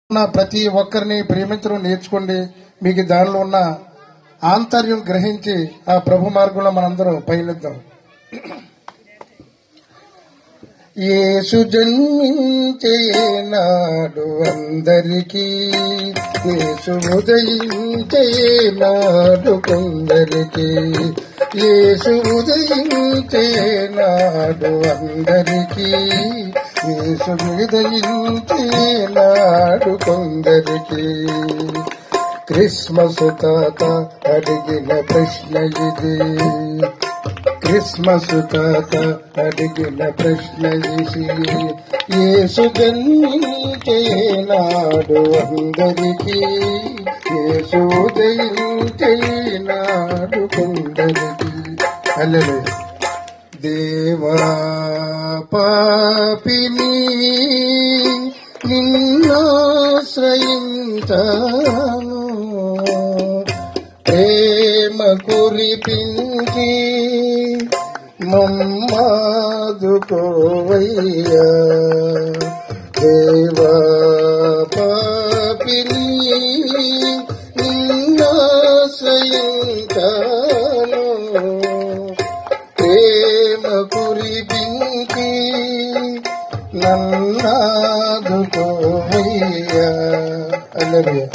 ప్రతి ఒక్కరిని ప్రేమించడం నేర్చుకోండి. మీకు దానిలో ఉన్న ఆంతర్యం గ్రహించి ఆ ప్రభు మార్గంలో మనందరం పయనిద్దాం. యేసు జన్మించే నాడు అందరికీ, యేసు ఉదయించే నాడు కొందరికి, యేసు ఉదయించే నాడు అందరికీ, యేసు ఉదయించే నాడు కొందరికి. క్రిస్మస్ తాత అడిగిన ప్రశ్న ఇది, క్రిస్మస్ తాత అడిగిన ప్రశ్న ఇది. యేసు జన్మించే నాడు అందరికీ, యేసు ఉదయించే నాడు కొందరికి. హల్లెలూయా. దేవా పాపిని నిన్నాశ్రయించాను, ప్రేమ కురిపించి మమ్మాదుకోవయ్యా. దేవా పాపిని నిన్నాశ్రయించాను, ప్రేమ కురిపించి నన్నాదుకోవయ్యా. హల్లెలూయా.